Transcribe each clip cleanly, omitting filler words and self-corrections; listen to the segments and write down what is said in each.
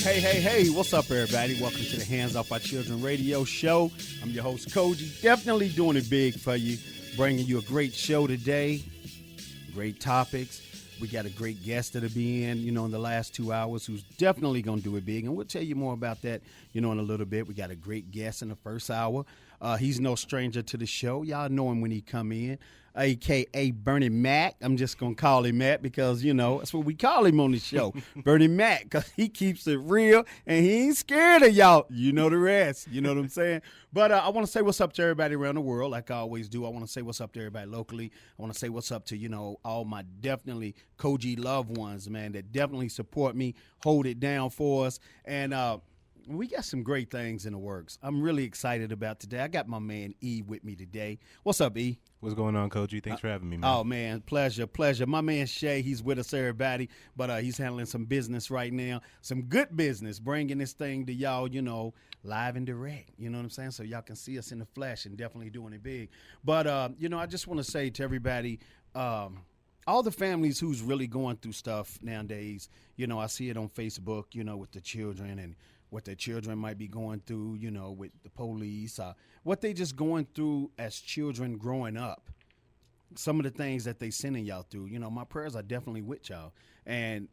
Hey, what's up, everybody? Welcome to the Hands Off Our Children radio show. I'm your host, Kouji. Definitely doing it big for you, bringing you a great show today, great topics. We got a great guest that'll be in the last 2 hours who's definitely going to do it big, and we'll tell you more about that, in a little bit. We got a great guest in the first hour. He's no stranger to the show. Y'all know him when he come in, a.k.a. Bernie Mac. I'm just going to call him Mac because, that's what we call him on the show, Bernie Mac, because he keeps it real, and he ain't scared of y'all. You know the rest. You know what I'm saying? But I want to say what's up to everybody around the world, like I always do. I want to say what's up to everybody locally. I want to say what's up to, all my definitely Cogee loved ones, man, that definitely support me, hold it down for us. And we got some great things in the works. I'm really excited about today. I got my man E with me today. What's up, E? What's going on, Cogee? Thanks for having me, man. Oh, man, pleasure. My man Shay, he's with us, everybody, but he's handling some business right now, some good business, bringing this thing to y'all, live and direct. You know what I'm saying? So y'all can see us in the flesh and definitely doing it big. But, I just want to say to everybody, all the families who's really going through stuff nowadays, I see it on Facebook, with the children and what their children might be going through, with the police, what they just going through as children growing up. Some of the things that they sending y'all through, my prayers are definitely with y'all. And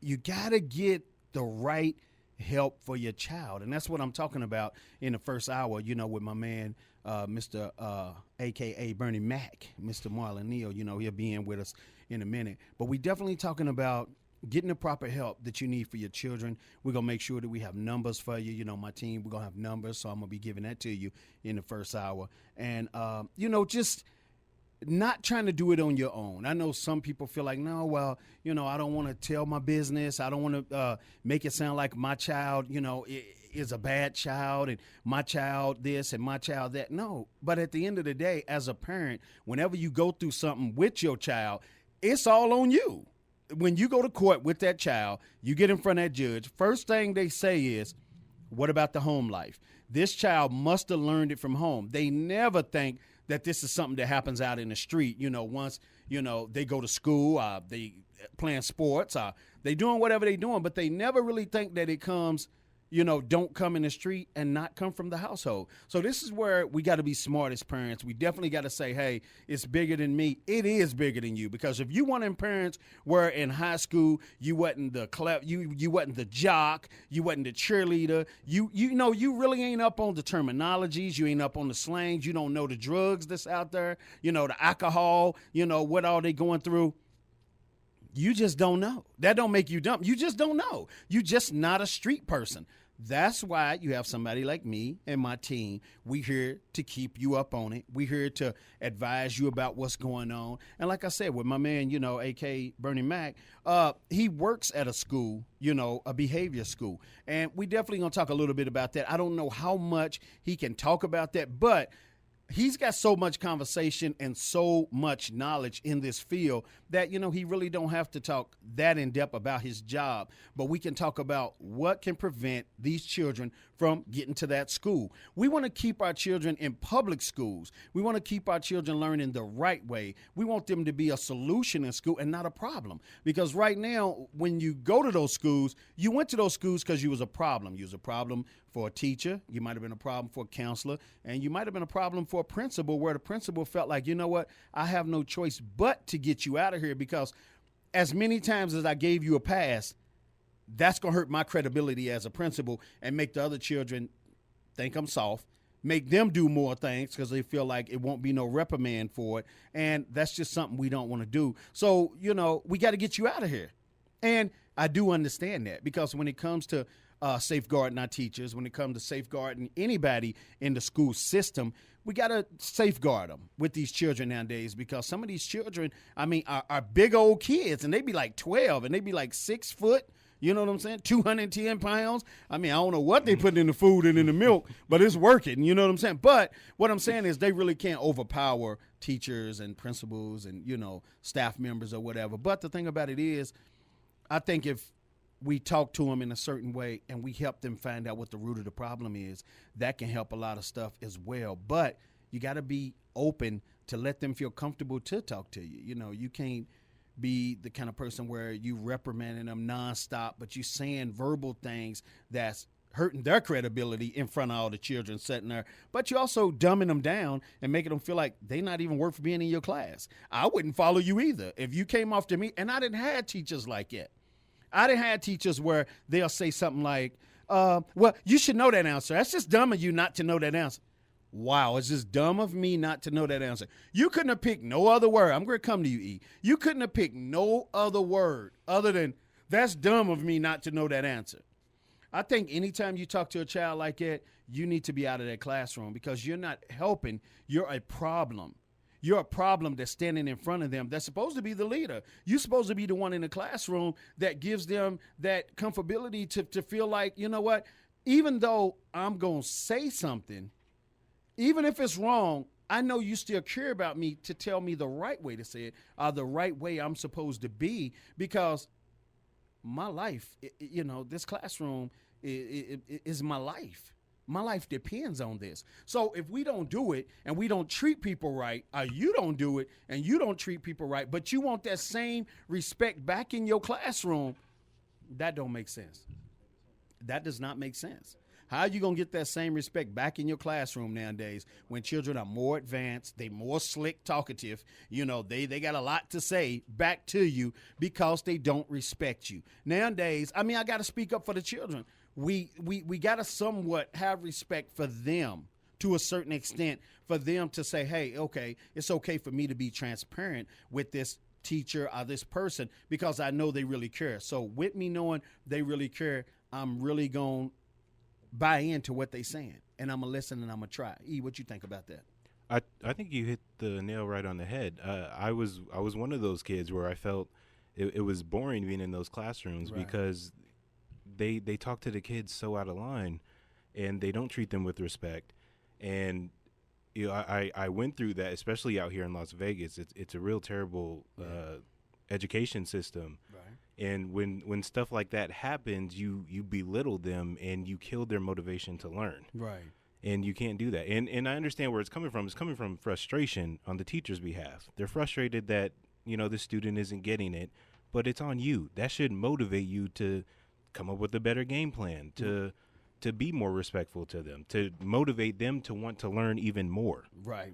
you got to get the right help for your child. And that's what I'm talking about in the first hour, with my man, Mr. A.K.A. Bernie Mac, Mr. Marlon Neal. He'll be in with us in a minute. But we definitely talking about getting the proper help that you need for your children. We're going to make sure that we have numbers for you. My team, we're going to have numbers, so I'm going to be giving that to you in the first hour. And, just not trying to do it on your own. I know some people feel like, no, well, I don't want to tell my business. I don't want to make it sound like my child, is a bad child and my child this and my child that. No, but at the end of the day, as a parent, whenever you go through something with your child, it's all on you. When you go to court with that child, you get in front of that judge, first thing they say is, what about the home life? This child must have learned it from home. They never think that this is something that happens out in the street. Once, they go to school, they playing sports, they doing whatever they doing, but they never really think that it comes, don't come in the street and not come from the household. So this is where we got to be smart as parents. We definitely got to say, hey, it's bigger than me. It is bigger than you, because if you one of them parents where in high school you wasn't the you wasn't the jock, you wasn't the cheerleader, you really ain't up on the terminologies, you ain't up on the slangs, you don't know the drugs that's out there, the alcohol, what all they going through. You just don't know. That don't make you dumb. You just don't know. You just not a street person. That's why you have somebody like me and my team. We here to keep you up on it. We here to advise you about what's going on. And like I said, with my man, A.K. Bernie Mac, he works at a school, a behavior school. And we definitely going to talk a little bit about that. I don't know how much he can talk about that, but he's got so much conversation and so much knowledge in this field that, he really don't have to talk that in depth about his job. But we can talk about what can prevent these children from getting to that school. We want to keep our children in public schools. We want to keep our children learning the right way. We want them to be a solution in school and not a problem. Because right now, when you go to those schools, you went to those schools because you was a problem. You was a problem for a teacher. You might have been a problem for a counselor. And you might have been a problem for a principal, where the principal felt like, I have no choice but to get you out of here, because as many times as I gave you a pass, that's going to hurt my credibility as a principal and make the other children think I'm soft, make them do more things because they feel like it won't be no reprimand for it. And that's just something we don't want to do. So, we got to get you out of here. And I do understand that, because when it comes to safeguarding our teachers, when it comes to safeguarding anybody in the school system, we got to safeguard them with these children nowadays, because some of these children, are big old kids, and they be like 12 and they be like 6 foot. You know what I'm saying? 210 pounds. I don't know what they put in the food and in the milk, but it's working. You know what I'm saying? But what I'm saying is they really can't overpower teachers and principals and, staff members or whatever. But the thing about it is, I think if we talk to them in a certain way and we help them find out what the root of the problem is, that can help a lot of stuff as well. But you got to be open to let them feel comfortable to talk to you. You can't be the kind of person where you reprimanding them nonstop, but you saying verbal things that's hurting their credibility in front of all the children sitting there. But you also dumbing them down and making them feel like they're not even worth being in your class. I wouldn't follow you either if you came off to me, and I didn't have teachers like that. I didn't have teachers where they'll say something like, well, you should know that answer. That's just dumb of you not to know that answer. Wow, it's just dumb of me not to know that answer. You couldn't have picked no other word. I'm going to come to you, E. You couldn't have picked no other word other than that's dumb of me not to know that answer. I think anytime you talk to a child like that, you need to be out of that classroom because you're not helping. You're a problem. You're a problem that's standing in front of them that's supposed to be the leader. You're supposed to be the one in the classroom that gives them that comfortability to feel like, you know what, even though I'm going to say something, even if it's wrong, I know you still care about me to tell me the right way to say it, or the right way I'm supposed to be, because my life, this classroom is my life. My life depends on this. So if we don't do it and we don't treat people right, or you don't do it and you don't treat people right, but you want that same respect back in your classroom, that don't make sense. That does not make sense. How are you going to get that same respect back in your classroom nowadays when children are more advanced, they more slick talkative, they got a lot to say back to you because they don't respect you. Nowadays, I got to speak up for the children. We got to somewhat have respect for them to a certain extent, for them to say, hey, okay, it's okay for me to be transparent with this teacher or this person because I know they really care. So with me knowing they really care, I'm really going to buy into what they saying, and I'm going to listen and I'm going to try. E, what you think about that? I think you hit the nail right on the head. I was one of those kids where I felt it was boring being in those classrooms because they talk to the kids so out of line, and they don't treat them with respect. And I went through that, especially out here in Las Vegas. It's a real terrible education system. Right. And when stuff like that happens, you belittle them and you kill their motivation to learn. Right. And you can't do that. And I understand where it's coming from. It's coming from frustration on the teacher's behalf. They're frustrated that, the student isn't getting it, but it's on you. That should motivate you to come up with a better game plan, to be more respectful to them, to motivate them to want to learn even more. Right.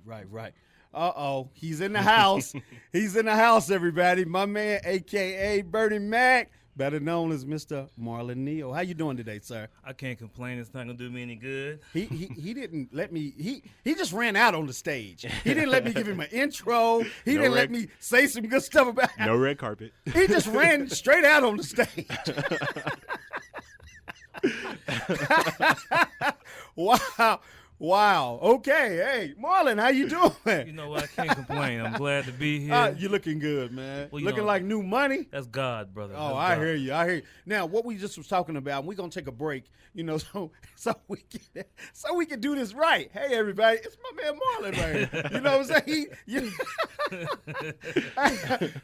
Uh-oh, he's in the house. He's in the house, everybody. My man, a.k.a. Bernie Mac, better known as Mr. Marlon Neal. How you doing today, sir? I can't complain. It's not going to do me any good. He didn't let me – he just ran out on the stage. He didn't let me give him an intro. He didn't let me say some good stuff about him. No red carpet. He just ran straight out on the stage. Wow. Okay. Hey, Marlon, how you doing? You know what? I can't complain. I'm glad to be here. You're looking good, man. Well, looking like new money. That's God, brother. Oh, I hear you. Now, what we just was talking about, we're gonna take a break, so we can do this right. Hey, everybody, it's my man Marlon, right? You know what I'm saying?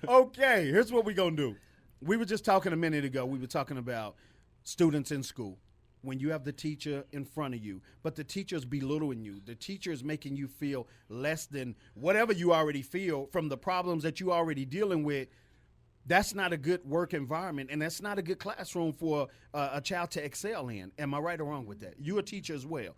Okay, here's what we're gonna do. We were just talking a minute ago. We were talking about students in school. When you have the teacher in front of you, but the teacher's belittling you, the teacher is making you feel less than whatever you already feel from the problems that you already dealing with, that's not a good work environment, and that's not a good classroom for a child to excel in. Am I right or wrong with that? You're a teacher as well.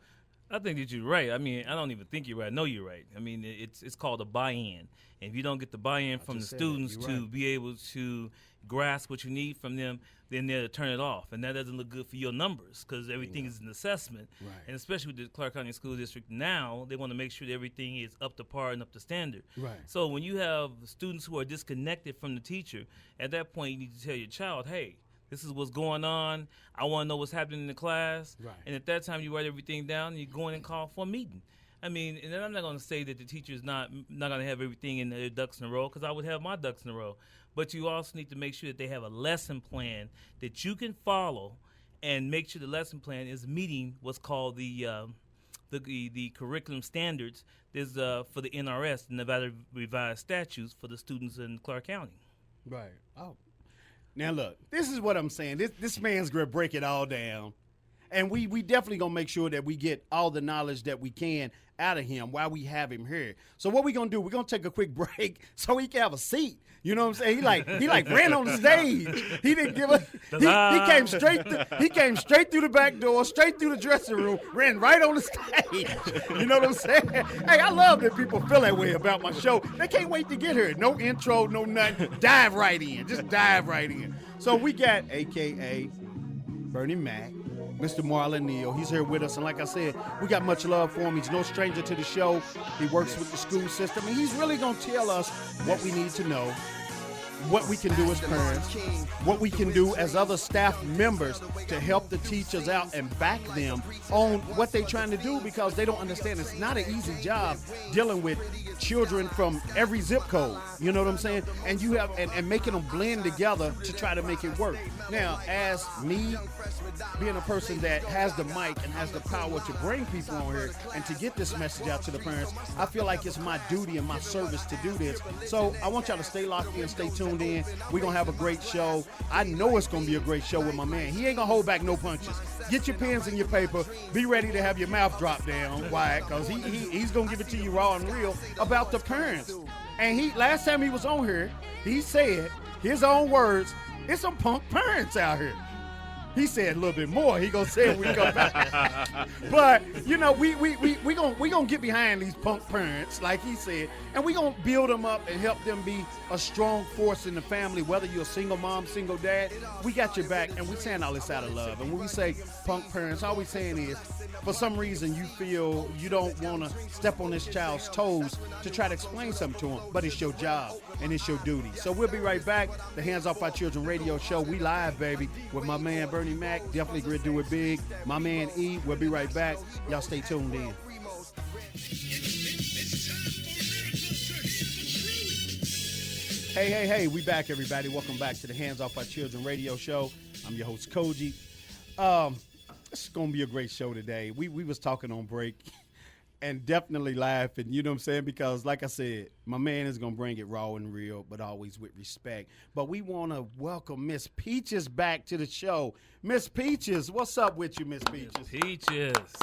I think that you're right. I don't even think you're right. I know you're right. It's called a buy-in. And if you don't get the buy-in from the students to be able to grasp what you need from them, then they'll turn it off. And that doesn't look good for your numbers because everything is an assessment. Right. And especially with the Clark County School District now, they want to make sure that everything is up to par and up to standard. Right. So when you have students who are disconnected from the teacher, at that point you need to tell your child, hey, this is what's going on. I want to know what's happening in the class. Right. And at that time, you write everything down and you go in and call for a meeting. And then I'm not going to say that the teacher's not going to have everything in their ducks in a row because I would have my ducks in a row. But you also need to make sure that they have a lesson plan that you can follow and make sure the lesson plan is meeting what's called the curriculum standards for the NRS, the Nevada Revised Statutes for the students in Clark County. Right. Oh. Now, look, this is what I'm saying. This man's going to break it all down. And we definitely going to make sure that we get all the knowledge that we can out of him while we have him here. So what we going to do, we're going to take a quick break so he can have a seat. You know what I'm saying? He like ran on the stage. He didn't give a he came straight through the back door, straight through the dressing room, ran right on the stage. You know what I'm saying? Hey, I love that people feel that way about my show. They can't wait to get here. No intro, no nothing. Dive right in. Just dive right in. So we got AKA Bernie Mac, Mr. Marlon Neal. He's here with us, and like I said, we got much love for him. He's no stranger to the show. He works with the school system, and he's really going to tell us what we need to know, what we can do as parents, what we can do as other staff members to help the teachers out and back them on what they're trying to do, because they don't understand it's not an easy job dealing with children from every zip code. You know what I'm saying? And you have and making them blend together to try to make it work. Now, as me being a person that has the mic and has the power to bring people on here and to get this message out to the parents, I feel like it's my duty and my service to do this. So I want y'all to stay locked in, stay tuned in. We're going to have a great show. I know it's going to be a great show with my man. He ain't going to hold back no punches. Get your pens and your paper. Be ready to have your mouth drop down. Why? Because he's going to give it to you raw and real about the parents. And last time he was on here, he said, his own words, it's some punk parents out here. He said a little bit more. He gonna say it when we come back. But you know, we gonna get behind these punk parents, like he said, and we gonna build them up and help them be a strong force in the family. Whether you're a single mom, single dad, we got your back, and we saying all this out of love. And when we say punk parents, all we saying is, for some reason you feel you don't want to step on this child's toes to try to explain something to him, but it's your job and it's your duty. So we'll be right back. The Hands Off Our Children radio show. We live, baby, with my man Bernie Mac. Definitely gonna do it big. My man E. We'll be right back. Y'all stay tuned in. Hey, we back, everybody. Welcome back to the Hands Off Our Children radio show. I'm your host, Kouji. It's going to be a great show today. We was talking on break and definitely laughing, you know what I'm saying? Because like I said, my man is going to bring it raw and real, but always with respect. But we want to welcome Miss Peaches back to the show. Miss Peaches, what's up with you, Miss Peaches? Peaches.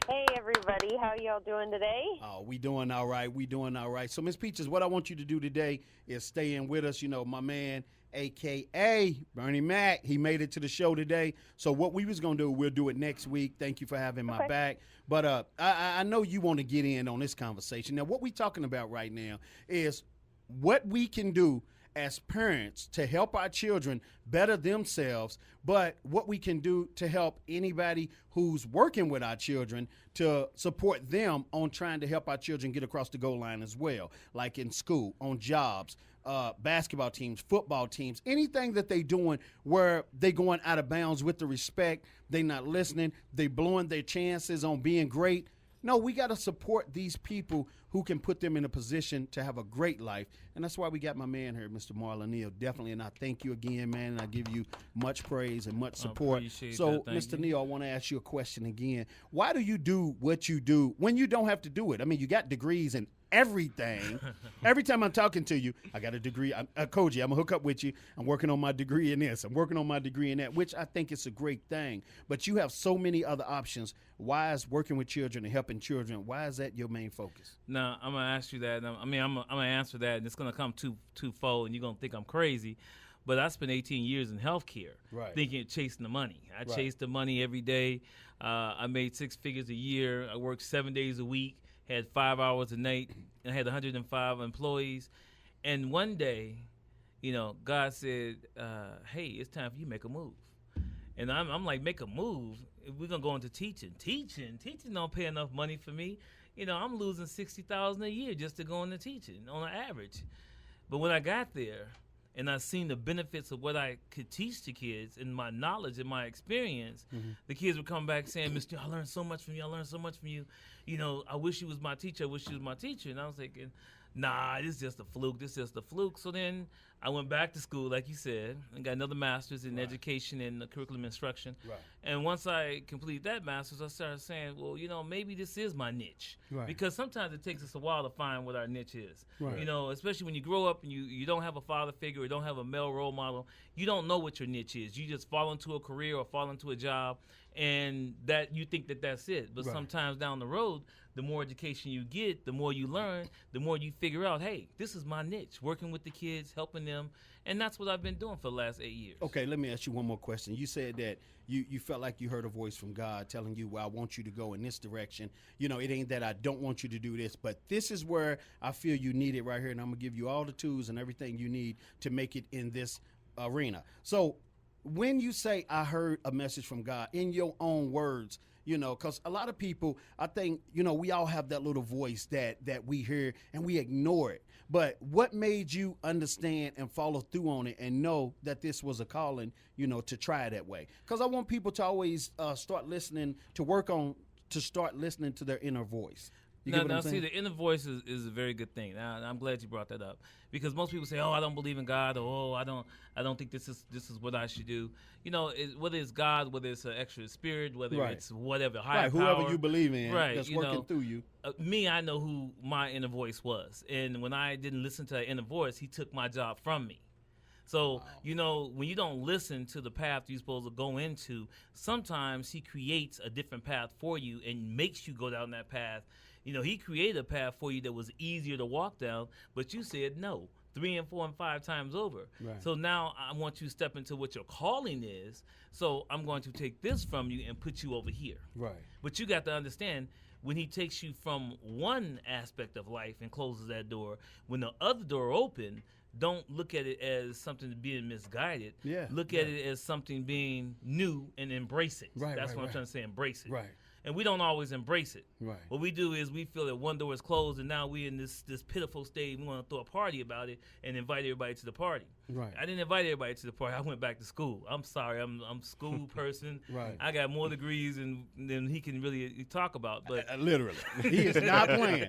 Hey, everybody. How y'all doing today? Oh, we doing all right. We doing all right. So, Miss Peaches, what I want you to do today is stay in with us. You know, my man, a.k.a. Bernie Mac, he made it to the show today. So what we was going to do, we'll do it next week. Thank you for having my back. But I know you want to get in on this conversation. Now, what we talking about right now is what we can do as parents to help our children better themselves, but what we can do to help anybody who's working with our children to support them on trying to help our children get across the goal line as well, like in school, on jobs, basketball teams, football teams, anything that they doing where they going out of bounds with the respect, they not listening, they blowing their chances on being great. No, we got to support these people who can put them in a position to have a great life. And that's why we got my man here, Mr. Marlon Neal. Definitely. And I thank you again, man. And I give you much praise and much support. So, Mr. Neal, I want to ask you a question again. Why do you do what you do when you don't have to do it? I mean, you got degrees in everything. Every time I'm talking to you, I got a degree. Cogee, I'm going to hook up with you. I'm working on my degree in this. I'm working on my degree in that, which I think is a great thing. But you have so many other options. Why is working with children and helping children, why is that your main focus? Now, I'm going to ask you that. I'm going to answer that, and it's going to come twofold, and you're going to think I'm crazy. But I spent 18 years in healthcare, thinking chasing the money. I chased the money every day. I made 6 figures a year. I worked 7 days a week. Had 5 hours a night, and I had 105 employees. And one day, you know, God said, hey, it's time for you to make a move. And I'm like, make a move? We're going to go into teaching. Teaching don't pay enough money for me. You know, I'm losing $60,000 a year just to go into teaching on an average. But when I got there and I seen the benefits of what I could teach the kids and my knowledge and my experience, the kids would come back saying, Mr. I learned so much from you. I learned so much from you. You know, I wish you was my teacher. I wish you was my teacher. And I was thinking, nah, this is just a fluke. This is just a fluke. So then I went back to school, like you said, and got another master's in education and curriculum instruction. Right. And once I completed that master's, I started saying, well, maybe this is my niche. Right. Because sometimes it takes us a while to find what our niche is. Right. Especially when you grow up and you don't have a father figure or don't have a male role model, you don't know what your niche is. You just fall into a career or fall into a job, and that you think that that's it. But sometimes down the road, the more education you get, the more you learn, the more you figure out, hey, this is my niche, working with the kids, helping them. And that's what I've been doing for the last 8 years. Okay, let me ask you one more question. You said that you felt like you heard a voice from God telling you, well, I want you to go in this direction. It ain't that I don't want you to do this, but this is where I feel you need it right here, and I'm going to give you all the tools and everything you need to make it in this arena. So when you say I heard a message from God in your own words, because a lot of people, I think, we all have that little voice that we hear and we ignore it. But what made you understand and follow through on it and know that this was a calling, to try it that way? Because I want people to always start listening to their inner voice. Now, see, the inner voice is a very good thing. Now, I'm glad you brought that up, because most people say, "Oh, I don't believe in God," or "Oh, I don't think this is what I should do." Whether it's God, whether it's an extra spirit, whether it's whatever higher power, whoever you believe in, that's working through you. I know who my inner voice was, and when I didn't listen to that inner voice, he took my job from me. So, when you don't listen to the path you're supposed to go into, sometimes he creates a different path for you and makes you go down that path. He created a path for you that was easier to walk down, but you said no 3 and 4 and 5 times over. Right. So now I want you to step into what your calling is. So I'm going to take this from you and put you over here. Right. But you got to understand, when he takes you from one aspect of life and closes that door, when the other door open, don't look at it as something being misguided. Look at it as something being new and embrace it. That's what I'm trying to say, embrace it. Right. And we don't always embrace it. Right. What we do is we feel that one door is closed, and now we're in this pitiful state. We want to throw a party about it and invite everybody to the party. Right. I didn't invite everybody to the party. I went back to school. I'm sorry. I'm a school person. Right. I got more degrees than he can really talk about. But literally, he is not playing.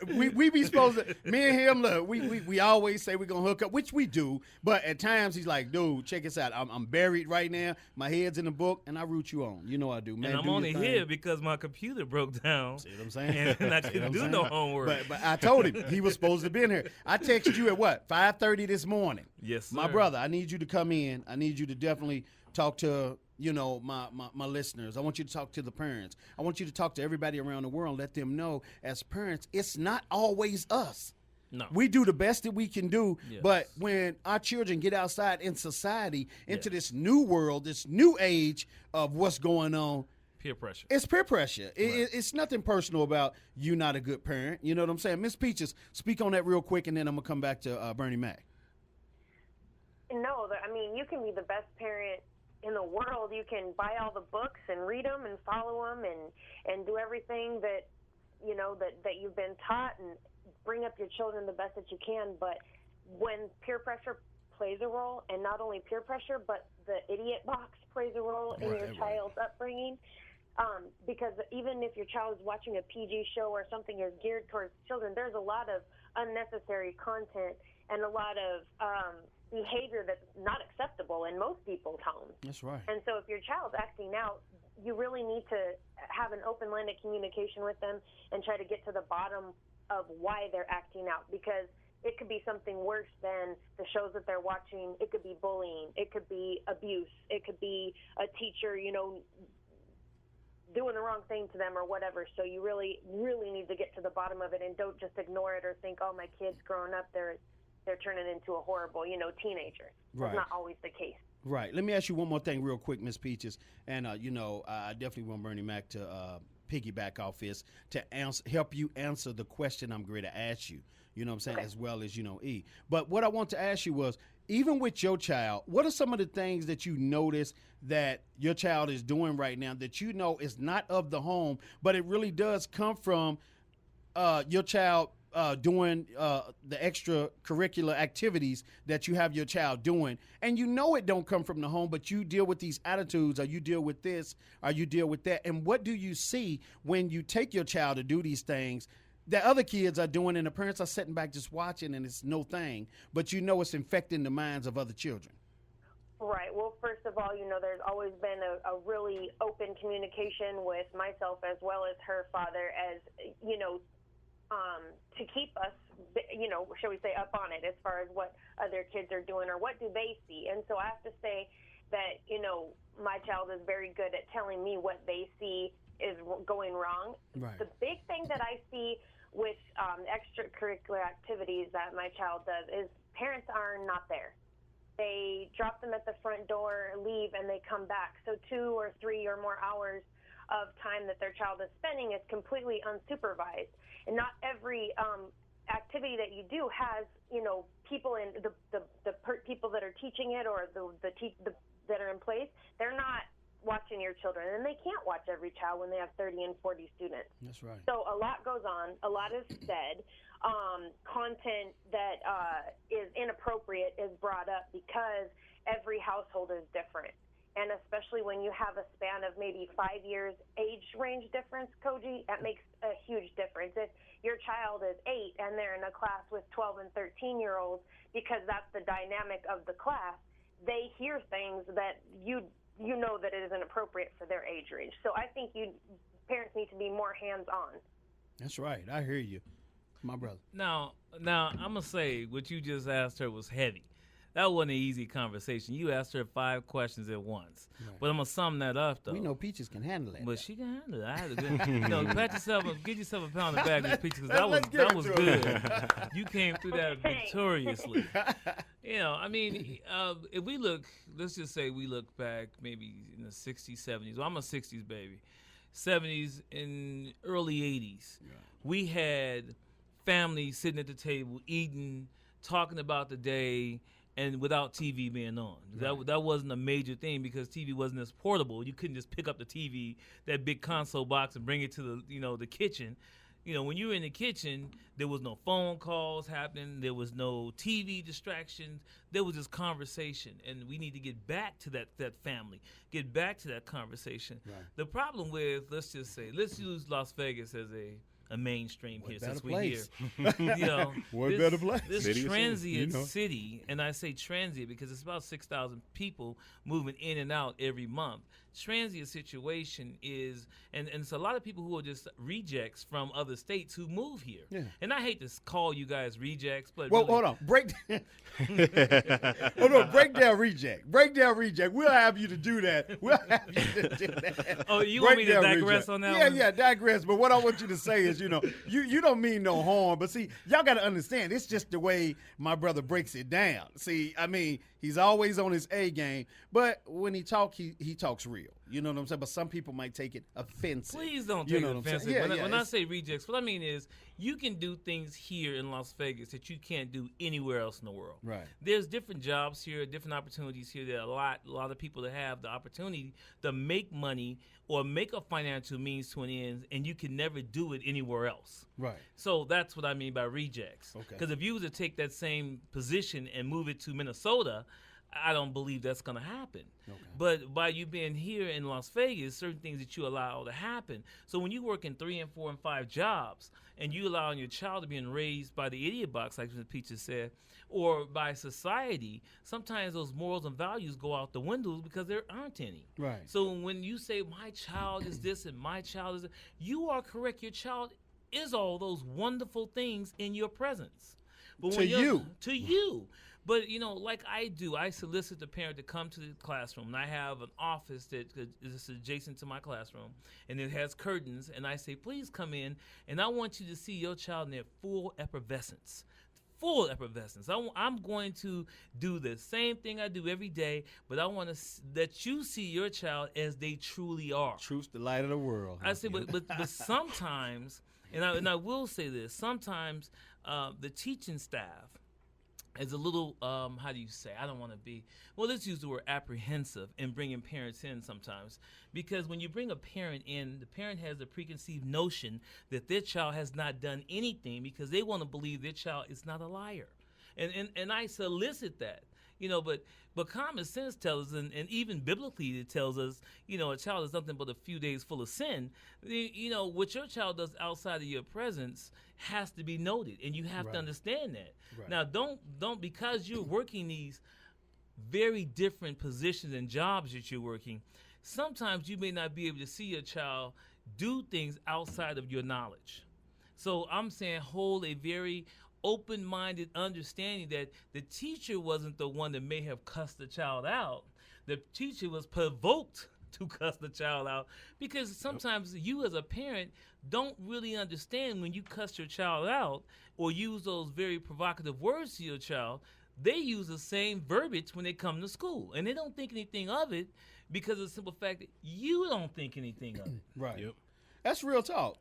We be supposed to. Me and him, look. We always say we're gonna hook up, which we do. But at times he's like, dude, check this out. I'm buried right now. My head's in the book, and I root you on. I do, man. And I'm only here because my computer broke down. See what I'm saying? And I couldn't do no homework. But I told him he was supposed to be in here. I texted you at what, 5:30 this morning. Yes, sir. My brother, I need you to come in. I need you to definitely talk to, my listeners. I want you to talk to the parents. I want you to talk to everybody around the world. Let them know, as parents, it's not always us. No. We do the best that we can do, but when our children get outside in society, into this new world, this new age of what's going on, peer pressure. It's peer pressure. It's nothing personal about you not a good parent. You know what I'm saying? Miss Peaches, speak on that real quick, and then I'm going to come back to Bernie Mac. No, you can be the best parent in the world. You can buy all the books and read them and follow them and do everything that, that you've been taught and bring up your children the best that you can. But when peer pressure plays a role, and not only peer pressure, but the idiot box plays a role in your child's upbringing, because even if your child is watching a PG show or something is geared towards children, there's a lot of unnecessary content and a lot of behavior that's not acceptable in most people's homes. That's right. And so if your child's acting out, you really need to have an open line of communication with them and try to get to the bottom of why they're acting out, because it could be something worse than the shows that they're watching. It could be bullying. It could be abuse. It could be a teacher, doing the wrong thing to them or whatever. So you really, really need to get to the bottom of it, and don't just ignore it or think, oh, my kid's growing up, they're turning into a horrible, teenager. Right. That's not always the case. Right. Let me ask you one more thing real quick, Miss Peaches. And, I definitely want Bernie Mac to piggyback off this to help you answer the question I'm going to ask you, you know what I'm saying, as well as, E. But what I want to ask you was, even with your child, what are some of the things that you notice that your child is doing right now that is not of the home, but it really does come from your child doing the extracurricular activities that you have your child doing, and it don't come from the home, but you deal with these attitudes, or you deal with this, or you deal with that, and what do you see when you take your child to do these things that other kids are doing, and the parents are sitting back just watching, and it's no thing. But you know it's infecting the minds of other children. Right. Well, first of all, there's always been a really open communication with myself as well as her father, as to keep us, shall we say, up on it as far as what other kids are doing or what do they see. And so I have to say that, my child is very good at telling me what they see is going wrong. Right. The big thing that I see with extracurricular activities that my child does is parents are not there. They drop them at the front door, leave, and they come back. So 2 or 3 or more hours of time that their child is spending is completely unsupervised. And not every activity that you do has, people in the people that are teaching it or that are in place. They're not watching your children, and they can't watch every child when they have 30 and 40 students. That's right. So a lot goes on, a lot is said. Content that is inappropriate is brought up because every household is different. And especially when you have a span of maybe 5 years age range difference, Kouji, that makes a huge difference. If your child is 8 and they're in a class with 12 and 13-year-olds, because that's the dynamic of the class, they hear things that you know that it isn't appropriate for their age range. So I think parents need to be more hands-on. That's right. I hear you, my brother. Now, I'm going to say what you just asked her was heavy. That wasn't an easy conversation. You asked her 5 questions at once. Right. But I'm going to sum that up, though. We know Peaches can handle it. But she can handle it. I had a good, pat yourself, get yourself a pound of bag with Peaches, because that was good. You came through that victoriously. If we look, let's just say we look back maybe in the 60s, 70s. Well, I'm a 60s baby. 70s and early 80s. Yeah. We had families sitting at the table, eating, talking about the day, and without TV being on. Right. That wasn't a major thing because TV wasn't as portable. You couldn't just pick up the TV, that big console box, and bring it to the kitchen. When you were in the kitchen, there was no phone calls happening. There was no TV distractions. There was just conversation, and we need to get back to that family, get back to that conversation. Right. The problem with, let's use Las Vegas as a mainstream what here better since place? We're here. What better place? This city transient city, and I say transient because it's about 6,000 people moving in and out every month. Transient situation is, and it's a lot of people who are just rejects from other states who move here. Yeah. And I hate to call you guys rejects, but well, hold on, break down reject. Break down reject. We'll have you to do that. Oh, you want me to digress on that one? Yeah, digress. But what I want you to say is, you don't mean no harm, but see, y'all got to understand, it's just the way my brother breaks it down. See, I mean, he's always on his A game, but when he talks, he talks real. You know what I'm saying? But some people might take it offensive. Please don't take it offensive. When I say rejects, what I mean is you can do things here in Las Vegas that you can't do anywhere else in the world. Right. There's different jobs here, different opportunities here. There are a lot of people that have the opportunity to make money or make a financial means to an end, and you can never do it anywhere else. Right. So that's what I mean by rejects. Okay. Because if you were to take that same position and move it to Minnesota, I don't believe that's going to happen. Okay. But by you being here in Las Vegas, certain things that you allow to happen. So when you work in 3 and 4 and 5 jobs and you allowing your child to be raised by the idiot box, like Mr. Peaches said, or by society, sometimes those morals and values go out the windows because there aren't any. Right. So when you say my child is this and my child is that, you are correct. Your child is all those wonderful things in your presence. But to you. But, like I do, I solicit the parent to come to the classroom. And I have an office that is adjacent to my classroom, and it has curtains. And I say, please come in, and I want you to see your child in their full effervescence. Full effervescence. I'm going to do the same thing I do every day, but I want to that you see your child as they truly are. Truth's the light of the world. I say, but sometimes, and I will say this, sometimes the teaching staff is a little, how do you say? I don't want to be, well, let's use the word apprehensive in bringing parents in sometimes. Because when you bring a parent in, the parent has a preconceived notion that their child has not done anything because they want to believe their child is not a liar. And I solicit that. But common sense tells us, and even biblically it tells us, a child is nothing but a few days full of sin. What your child does outside of your presence has to be noted, and you have to understand that. Right. Now, don't because you're working these very different positions and jobs that you're working, sometimes you may not be able to see your child do things outside of your knowledge. So I'm saying hold a very open-minded understanding that the teacher wasn't the one that may have cussed the child out. The teacher was provoked to cuss the child out, because sometimes you as a parent don't really understand when you cuss your child out or use those very provocative words to your child. They use the same verbiage when they come to school, and they don't think anything of it because of the simple fact that you don't think anything of it. Right. Yep. That's real talk.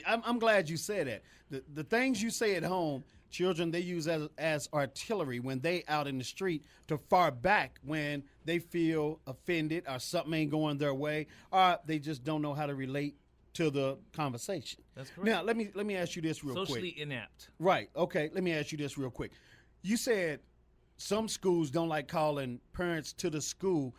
I'm glad you said that. The things you say at home, children, they use as artillery when they out in the street to fire back when they feel offended or something ain't going their way, or they just don't know how to relate to the conversation. That's correct. Now, let me ask you this real quick. Socially inept. Right. Okay. Let me ask you this real quick. You said some schools don't like calling parents to the school.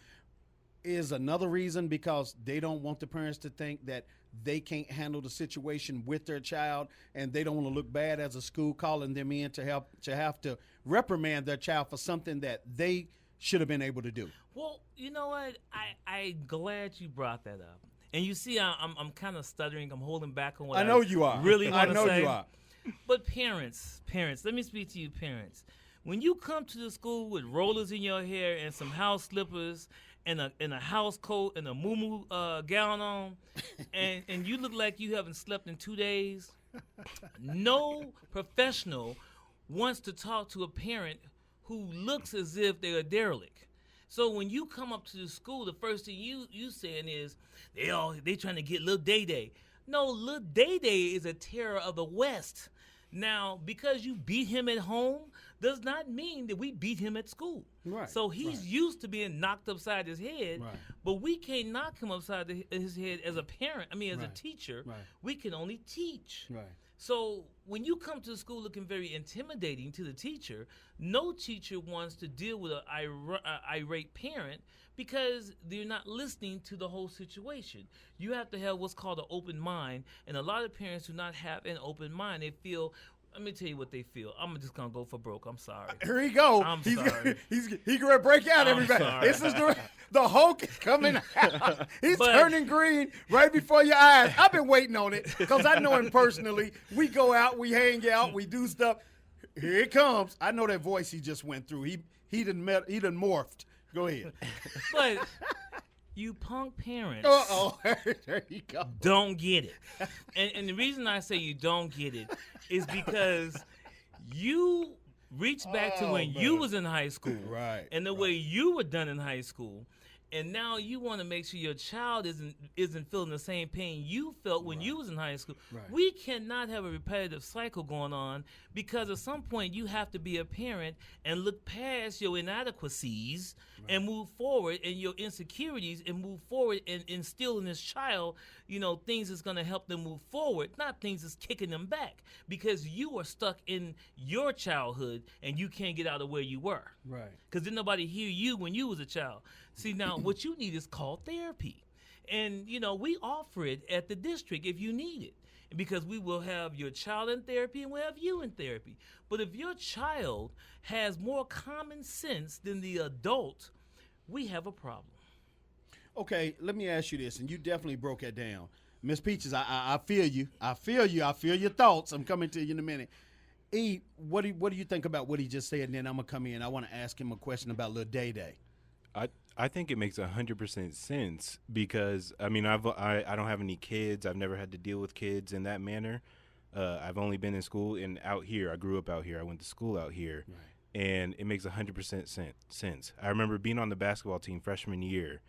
Is another reason because they don't want the parents to think that they can't handle the situation with their child, and they don't want to look bad as a school calling them in to have to reprimand their child for something that they should have been able to do. Well, you know what? I'm glad you brought that up. And you see, I'm kind of stuttering. I'm holding back on what I know you are. Really want I to know say. you are. But parents, let me speak to you, parents. When you come to the school with rollers in your hair and some house slippers and a house coat and a muumuu gown on, and you look like you haven't slept in 2 days, no professional wants to talk to a parent who looks as if they're a derelict. So when you come up to the school, the first thing you saying is they trying to get little Day-Day. No, little Day-Day is a terror of the West. Now, because you beat him at home does not mean that we beat him at school. Right. So he's used to being knocked upside his head, Right. but we can't knock him upside his head as a parent. I mean, as a Right. teacher, Right. we can only teach. Right. So when you come to school looking very intimidating to the teacher, no teacher wants to deal with an irate parent because they're not listening to the whole situation. You have to have what's called an open mind, and a lot of parents do not have an open mind. They feel, let me tell you what they feel. I'm just going to go for broke. I'm sorry. Here he go. I'm He's sorry. He's going to break out, I'm everybody. sorry. This is the Hulk is coming out. He's But- turning green right before your eyes. I've been waiting on it because I know him personally. We go out, we hang out, we do stuff. Here it comes. I know that voice he just went through. He done morphed. Go ahead. But you punk parents Uh-oh. There you go. don't get it. And the reason I say you don't get it is because you reach back to when you was in high school, Right, and the way you were done in high school, and now you want to make sure your child isn't feeling the same pain you felt when you was in high school. Right. We cannot have a repetitive cycle going on, because at some point you have to be a parent and look past your inadequacies and move forward, and your insecurities, and move forward and instill in this child, things that's going to help them move forward, not things that's kicking them back, because you are stuck in your childhood and you can't get out of where you were. Right. Because didn't nobody hear you when you was a child. See, now what you need is called therapy. And, we offer it at the district if you need it. Because we will have your child in therapy and we'll have you in therapy. But if your child has more common sense than the adult, we have a problem. Okay, let me ask you this, and you definitely broke that down. Miss Peaches, I feel you. I feel your thoughts. I'm coming to you in a minute. E, what do you think about what he just said? And then I'm going to come in. I want to ask him a question about Lil Day-Day. I think it makes 100% sense because I don't have any kids. I've never had to deal with kids in that manner. I've only been in school and out here. I grew up out here. I went to school out here, right. And it makes 100% sense. I remember being on the basketball team freshman year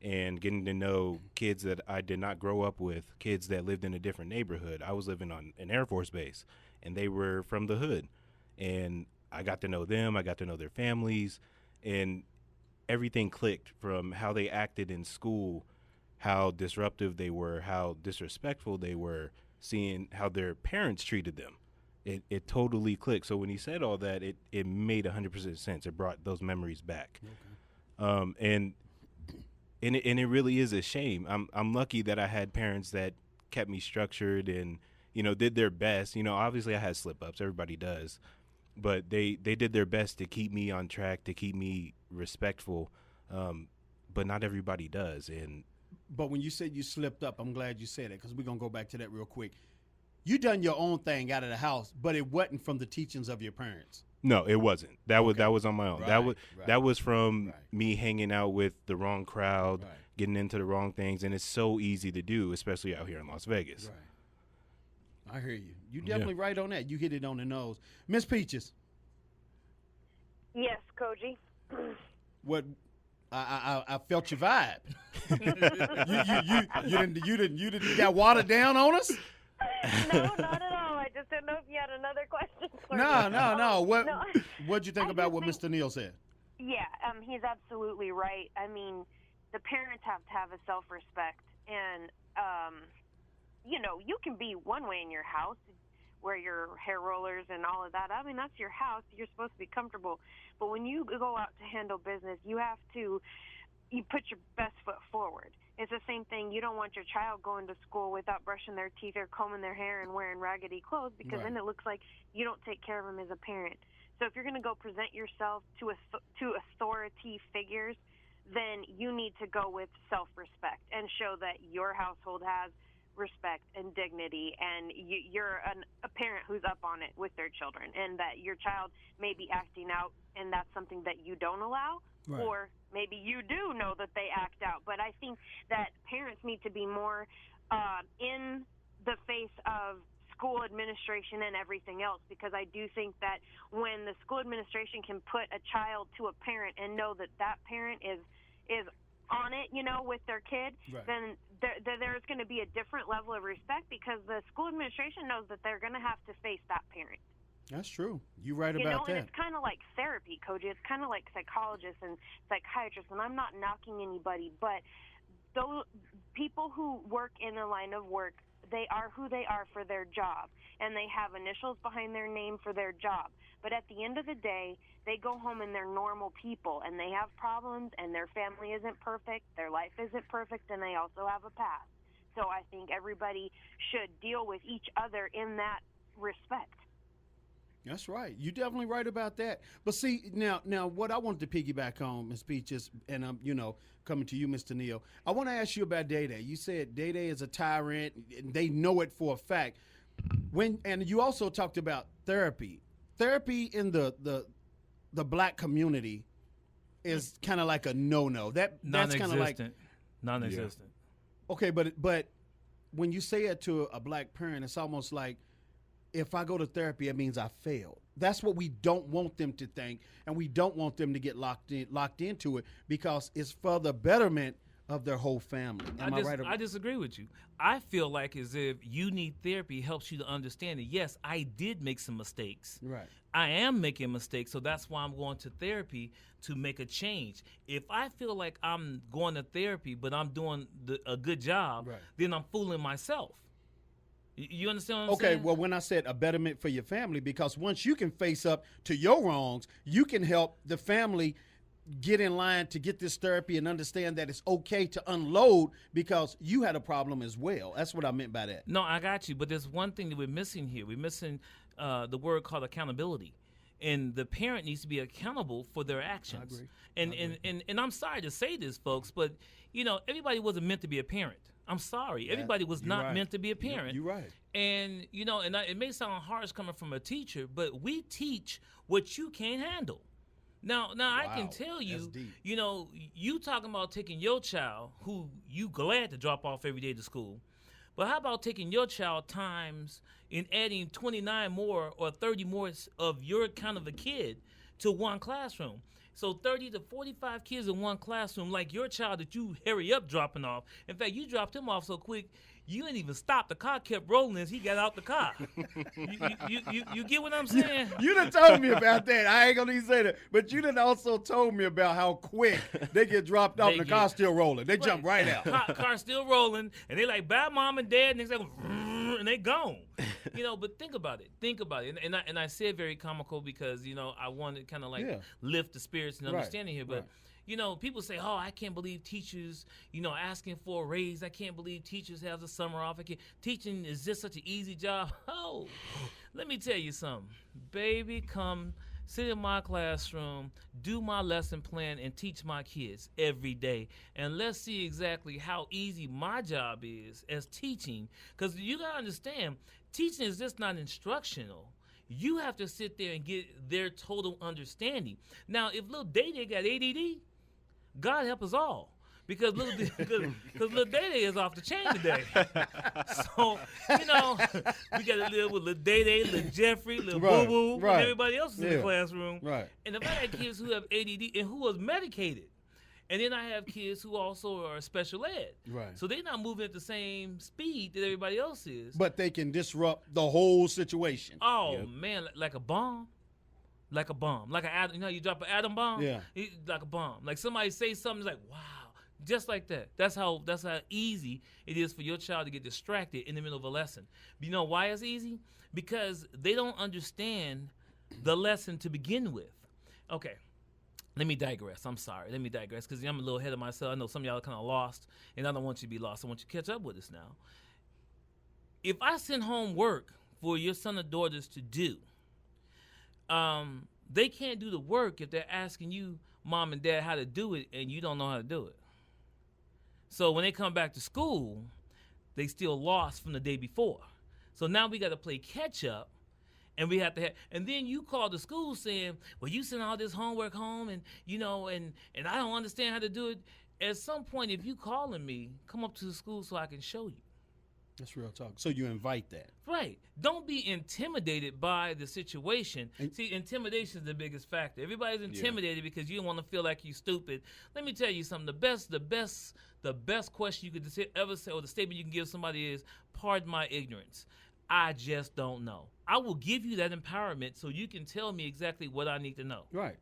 and getting to know kids that I did not grow up with, kids that lived in a different neighborhood. I was living on an Air Force base, and they were from the hood, and I got to know them. I got to know their families, and everything clicked from how they acted in school, how disruptive they were, how disrespectful they were, seeing how their parents treated them. It totally clicked. So when he said all that, it made 100% sense. It brought those memories back. Okay. And it really is a shame. I'm lucky that I had parents that kept me structured and did their best. Obviously I had slip-ups. Everybody does. But they did their best to keep me on track, to keep me respectful. But not everybody does. But when you said you slipped up, I'm glad you said it, because we're going to go back to that real quick. You done your own thing out of the house, but it wasn't from the teachings of your parents. No, it wasn't. That was on my own. Right, that was from me hanging out with the wrong crowd, getting into the wrong things, and it's so easy to do, especially out here in Las Vegas. Right. I hear you. You definitely right on that. You hit it on the nose. Miss Peaches. Yes, Kouji. What? I felt your vibe. you didn't got watered down on us? No, not at all. I just didn't know if you had another question for me. No. What'd you think about what Mr. Neal said? Yeah, he's absolutely right. I mean, the parents have to have a self-respect, and you can be one way in your house, wear your hair rollers and all of that. I mean, that's your house. You're supposed to be comfortable. But when you go out to handle business, you put your best foot forward. It's the same thing. You don't want your child going to school without brushing their teeth or combing their hair and wearing raggedy clothes, because then it looks like you don't take care of them as a parent. So if you're going to go present yourself to authority figures, then you need to go with self-respect and show that your household has respect and dignity, and you're a parent who's up on it with their children, and that your child may be acting out, and that's something that you don't allow, or maybe you do know that they act out. But I think that parents need to be more in the face of school administration and everything else, because I do think that when the school administration can put a child to a parent and know that that parent is on it, with their kid, then there's going to be a different level of respect, because the school administration knows that they're going to have to face that parent. That's true. You're right about that. And it's kind of like therapy, Kouji. It's kind of like psychologists and psychiatrists, and I'm not knocking anybody, but those people who work in the line of work, they are who they are for their job, and they have initials behind their name for their job. But at the end of the day, they go home and they're normal people, and they have problems, and their family isn't perfect, their life isn't perfect, and they also have a past. So I think everybody should deal with each other in that respect. That's right. You're definitely right about that. But see, now what I wanted to piggyback on, Ms. Peaches, and I'm, coming to you, Mr. Neal, I want to ask you about Day Day. You said Day Day is a tyrant, and they know it for a fact. And you also talked about therapy. Therapy in the black community is kind of like a no-no. That's kind of like non-existent. Yeah. Okay, but when you say it to a black parent, it's almost like, if I go to therapy, it means I failed. That's what we don't want them to think, and we don't want them to get locked into it, because it's for the betterment of their whole family. I disagree with you. I feel like as if you need therapy helps you to understand that, yes, I did make some mistakes. Right. I am making mistakes, so that's why I'm going to therapy to make a change. If I feel like I'm going to therapy but I'm doing a good job, then I'm fooling myself. You understand what I'm saying? Okay, well, when I said a betterment for your family, because once you can face up to your wrongs, you can help the family get in line to get this therapy and understand that it's okay to unload, because you had a problem as well. That's what I meant by that. No, I got you. But there's one thing that we're missing here. We're missing the word called accountability. And the parent needs to be accountable for their actions. I agree. And I'm sorry to say this, folks, but, everybody wasn't meant to be a parent. I'm sorry. Everybody was not meant to be a parent. You're right. And, it may sound harsh coming from a teacher, but we teach what you can't handle. Now, I can tell you, you talking about taking your child, who you glad to drop off every day to school, but how about taking your child times and adding 29 more or 30 more of your kind of a kid to one classroom? So 30 to 45 kids in one classroom, like your child that you hurry up dropping off. In fact, you dropped him off so quick, you didn't even stop. The car kept rolling as he got out the car. You get what I'm saying? You done told me about that. I ain't going to even say that. But you done also told me about how quick they get dropped off and the car's still rolling. They jump right out. Car still rolling, and they like, bye, mom and dad. And they say, and they gone. But think about it. And I said very comical because I want to kind of lift the spirits and understanding here. But people say, "Oh, I can't believe teachers, asking for a raise. I can't believe teachers have the summer off. Teaching is just such an easy job." Oh, let me tell you something, baby. Come sit in my classroom, do my lesson plan, and teach my kids every day. And let's see exactly how easy my job is as teaching. Because you got to understand, teaching is just not instructional. You have to sit there and get their total understanding. Now, if little Day-Day got ADD, God help us all. Because little Day-Day is off the chain today. So, we got to live with little Day-Day, little Jeffrey, little Boo-Boo, and everybody else is in the classroom. Right. And if I had kids who have ADD and who was medicated, and then I have kids who also are special ed. Right. So they're not moving at the same speed that everybody else is. But they can disrupt the whole situation. Oh, man, like a bomb. Like a bomb. Like you drop an atom bomb? Yeah. Like a bomb. Like somebody say something, it's like, wow. Just like that. That's how easy it is for your child to get distracted in the middle of a lesson. You know why it's easy? Because they don't understand the lesson to begin with. Okay, let me digress. I'm sorry. Let me digress because I'm a little ahead of myself. I know some of y'all are kind of lost, and I don't want you to be lost. I want you to catch up with us now. If I send home work for your son or daughters to do, they can't do the work if they're asking you, mom and dad, how to do it, and you don't know how to do it. So when they come back to school, they still lost from the day before. So now we got to play catch up, and we have to and then you call the school saying, well, you sent all this homework home, and and I don't understand how to do it. At some point, if you calling me, come up to the school so I can show you. That's real talk. So you invite that. Right. Don't be intimidated by the situation. See, intimidation is the biggest factor. Everybody's intimidated because you don't want to feel like you're stupid. Let me tell you something. The best question you could ever say, or the statement you can give somebody is, pardon my ignorance. I just don't know. I will give you that empowerment so you can tell me exactly what I need to know. Right.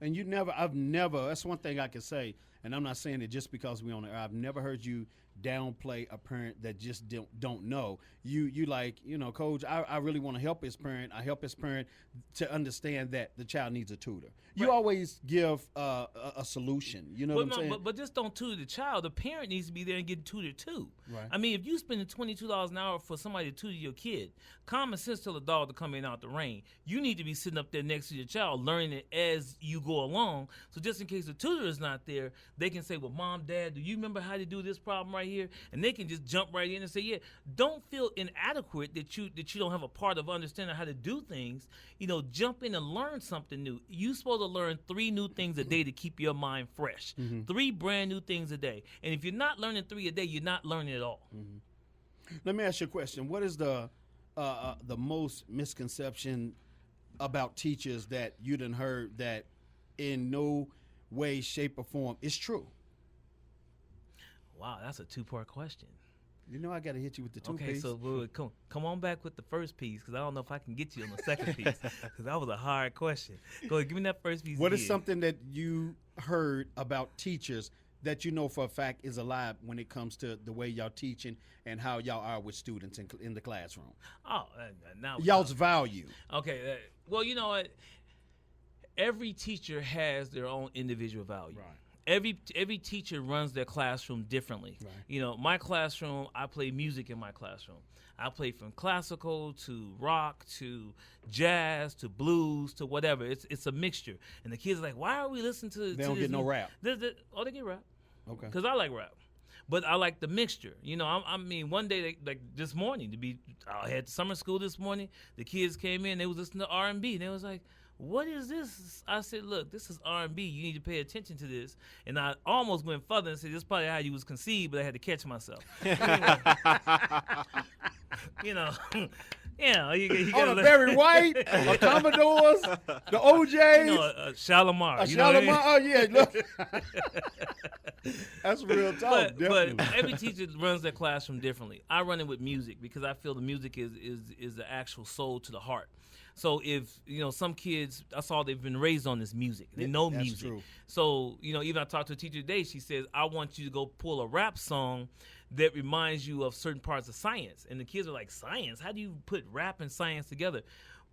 And I've never, that's one thing I can say, and I'm not saying it just because we're on the air. I've never heard you downplay a parent that just don't know. You like, Coach, I really want to help his parent. I help his parent to understand that the child needs a tutor. You always give a solution. You know what I'm saying? But just don't tutor the child. The parent needs to be there and get tutored too. Right. I mean, if you spending $22 an hour for somebody to tutor your kid, common sense tell a dog to come in out the rain. You need to be sitting up there next to your child, learning it as you go along. So just in case the tutor is not there, they can say, well, Mom, Dad, do you remember how to do this problem right here? And they can just jump right in and say, yeah. Don't feel inadequate that you don't have a part of understanding how to do things. Jump in and learn something new. You're supposed to learn 3 new things a day to keep your mind fresh. 3 brand new things a day. And if you're not learning 3 a day, you're not learning at all. Let me ask you a question. What is the most misconception about teachers that you done heard that in no way, shape, or form is true? Wow, that's a 2-part question. I got to hit you with the 2 Okay, piece. so come on back with the first piece, because I don't know if I can get you on the second piece, because that was a hard question. Go ahead, give me that first piece. What is something that you heard about teachers that you know for a fact is alive when it comes to the way y'all teaching and how y'all are with students in the classroom? Oh, now y'all's value. Okay, well, you know what? Every teacher has their own individual value. Right. Every teacher runs their classroom differently. Right. My classroom, I play music in my classroom. I play from classical to rock to jazz to blues to whatever. It's a mixture. And the kids are like, why are we listening to They don't get no rap. They get rap. Okay. Because I like rap. But I like the mixture. I mean, one day, like this morning, I had summer school this morning. The kids came in, they was listening to R&B. And they was like, what is this? I said, look, this is R&B. You need to pay attention to this. And I almost went further and said, this is probably how you was conceived, but I had to catch myself. You got the Barry White, the Commodores, the OJs. Shalimar. Shalimar, oh yeah. Look. That's real talk, but every teacher runs their classroom differently. I run it with music because I feel the music is the actual soul to the heart. So if, some kids, that's all they've been raised on is music. They know that's music. True. So, even I talked to a teacher today, she says, I want you to go pull a rap song that reminds you of certain parts of science. And the kids are like, science? How do you put rap and science together?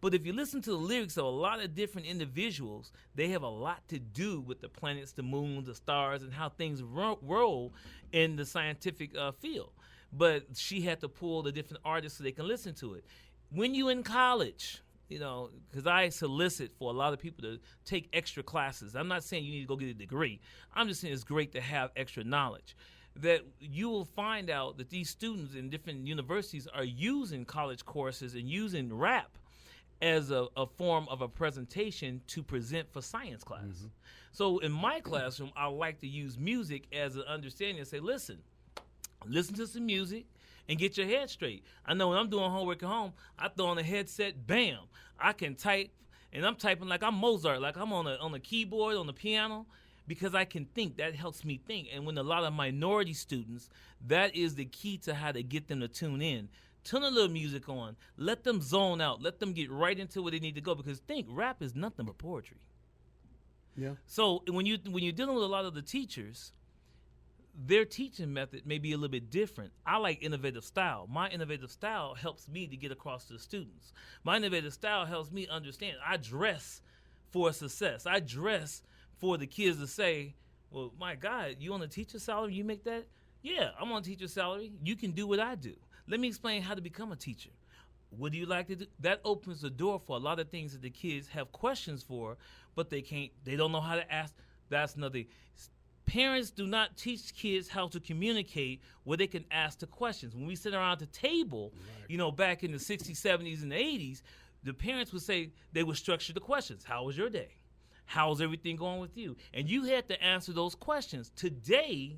But if you listen to the lyrics of a lot of different individuals, they have a lot to do with the planets, the moon, the stars, and how things roll in the scientific field. But she had to pull the different artists so they can listen to it. When you in college, because I solicit for a lot of people to take extra classes. I'm not saying you need to go get a degree. I'm just saying it's great to have extra knowledge. That you will find out that these students in different universities are using college courses and using rap as a form of a presentation to present for science class. Mm-hmm. So in my classroom, I like to use music as an understanding and say, listen to some music and get your head straight. I know when I'm doing homework at home, I throw on a headset, bam, I can type, and I'm typing like I'm Mozart, like I'm on a keyboard, on the piano, because I can think. That helps me think. And when a lot of minority students, that is the key to how to get them to tune in. Turn a little music on. Let them zone out. Let them get right into where they need to go. Because rap is nothing but poetry. Yeah. So when you're dealing with a lot of the teachers, their teaching method may be a little bit different. I like innovative style. My innovative style helps me to get across to the students. My innovative style helps me understand. I dress for success. I dress for the kids to say, well, my God, you on a teacher salary? You make that? Yeah, I'm on a teacher salary. You can do what I do. Let me explain how to become a teacher. What do you like to do? That opens the door for a lot of things that the kids have questions for, but they don't know how to ask. That's another. Parents do not teach kids how to communicate where they can ask the questions. When we sit around the table, back in the 60s, 70s, and 80s, the parents would say, they would structure the questions. How was your day? How's everything going with you? And you had to answer those questions. Today,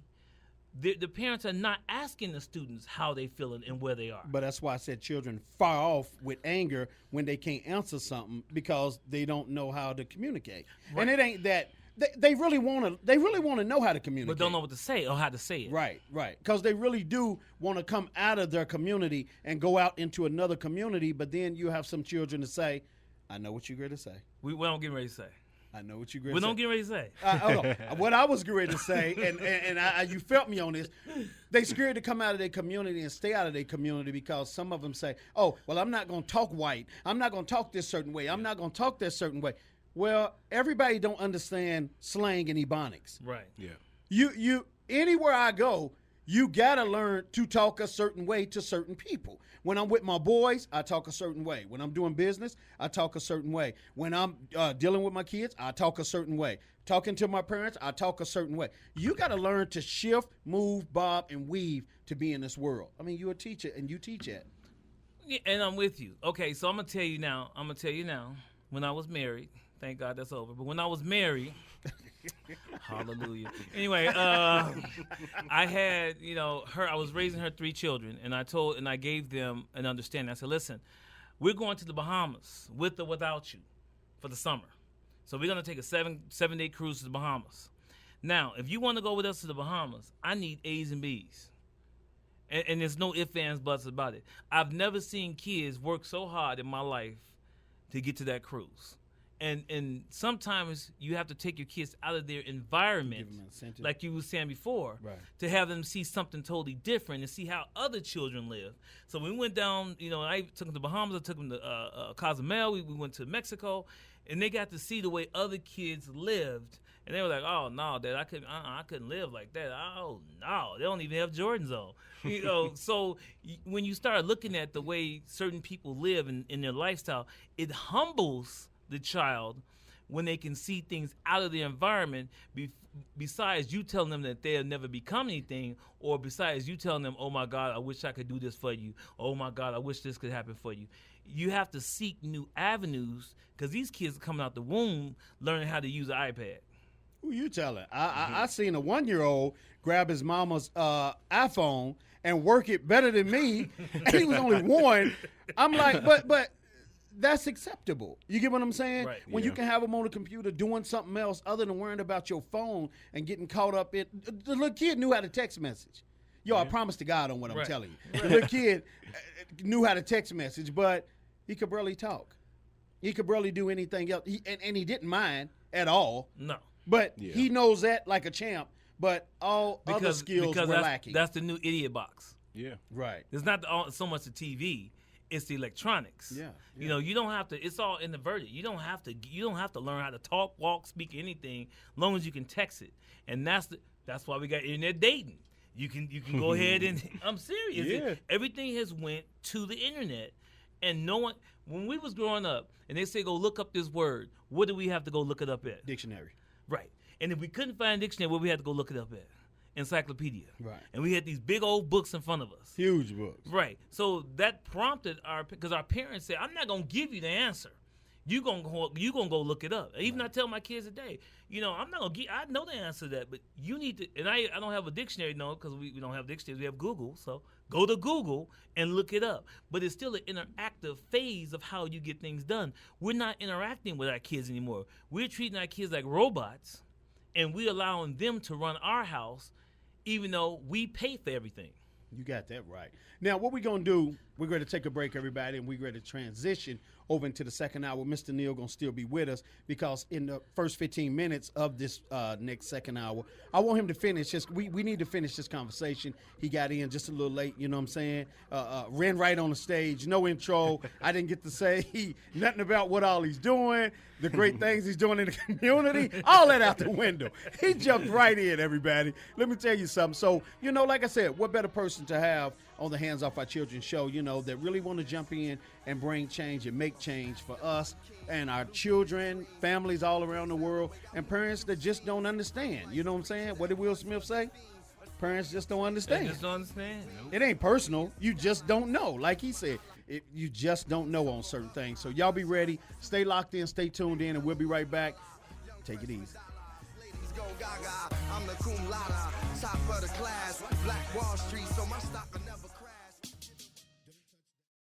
the parents are not asking the students how they feeling and where they are. But that's why I said children fire off with anger when they can't answer something because they don't know how to communicate. Right. And it ain't that they really want to know how to communicate, but don't know what to say or how to say it. Right. Because they really do want to come out of their community and go out into another community. But then you have some children to say, "I know what you're going to say." We don't get ready to say. I know what you're going to say. We don't get ready to say. Hold on. What I was ready to say, and you felt me on this, they scared to come out of their community and stay out of their community because some of them say, oh, well, I'm not going to talk white. I'm not going to talk this certain way. I'm not going to talk this certain way. Well, everybody don't understand slang and ebonics. Right. Yeah. You anywhere I go, you got to learn to talk a certain way to certain people. When I'm with my boys, I talk a certain way. When I'm doing business, I talk a certain way. When I'm dealing with my kids, I talk a certain way. Talking to my parents, I talk a certain way. You got to learn to shift, move, bob, and weave to be in this world. I mean, you're a teacher, and you teach it. Yeah, and I'm with you. Okay, so I'm going to tell you now. When I was married, thank God that's over. But when I was married, hallelujah. Anyway, I had, her. I was raising her 3 children, and I gave them an understanding. I said, listen, we're going to the Bahamas with or without you for the summer. So we're going to take a 7-day cruise to the Bahamas. Now, if you want to go with us to the Bahamas, I need A's and B's. And there's no ifs, ands, buts about it. I've never seen kids work so hard in my life to get to that cruise. And sometimes you have to take your kids out of their environment, like you were saying before, right, to have them see something totally different and see how other children live. So we went down, I took them to Bahamas, I took them to Cozumel, we went to Mexico, and they got to see the way other kids lived. And they were like, oh, no, Dad, I couldn't live like that. Oh, no, they don't even have Jordans on. So when you start looking at the way certain people live in their lifestyle, it humbles the child when they can see things out of their environment besides you telling them that they'll never become anything, or besides you telling them, oh, my God, I wish I could do this for you. Oh, my God, I wish this could happen for you. You have to seek new avenues because these kids are coming out the womb learning how to use an iPad. Who you telling? I seen a 1-year-old grab his mama's iPhone and work it better than me, and he was only 1. I'm like, but that's acceptable. You get what I'm saying? Right. When you can have them on the computer doing something else other than worrying about your phone and getting caught up in. The little kid knew how to text message. Yo, I promise to God on what I'm telling you. The little kid knew how to text message, but he could barely talk. He could barely do anything else. And he didn't mind at all. No. But he knows that like a champ. but all other skills were lacking. That's the new idiot box. Yeah. Right. It's not so much the TV. It's the electronics. Yeah. You know, you don't have to. It's all inverted. You don't have to learn how to talk, walk, speak anything, long as you can text it. And that's why we got internet dating. You can go ahead and I'm serious. Yeah. Everything has went to the internet, and no one. When we was growing up, and they say go look up this word, what do we have to go look it up at? Dictionary. Right. And if we couldn't find a dictionary, what we had to go look it up at? Encyclopedia. Right. And we had these big old books in front of us. Huge books. Right. So that prompted because our parents said, I'm not going to give you the answer. You gonna go look it up. Even I tell my kids today, I'm not gonna I know the answer to that, but you need to. And I don't have a dictionary, no, because we don't have dictionaries. We have Google. So go to Google and look it up. But it's still an interactive phase of how you get things done. We're not interacting with our kids anymore. We're treating our kids like robots, and we're allowing them to run our house, even though we pay for everything. You got that right. Now, what we're going to do, we're going to take a break, everybody, and we're going to transition over into the second hour. Mr. Neal going to still be with us because in the first 15 minutes of this next second hour, I want him to finish. We need to finish this conversation. He got in just a little late, you know what I'm saying? Ran right on the stage, no intro. I didn't get to say nothing about what all he's doing, the great things he's doing in the community, all that out the window. He jumped right in, everybody. Let me tell you something. So, like I said, what better person to have on the Hands Off Our Children show, that really want to jump in and bring change and make change for us and our children, families all around the world, and parents that just don't understand. You know what I'm saying? What did Will Smith say? Parents just don't understand. They just don't understand. Nope. It ain't personal. You just don't know. Like he said, you just don't know on certain things. So y'all be ready. Stay locked in. Stay tuned in, and we'll be right back. Take it easy. Go gaga, I'm the cum laude, top of the class, Black Wall Street, so my stock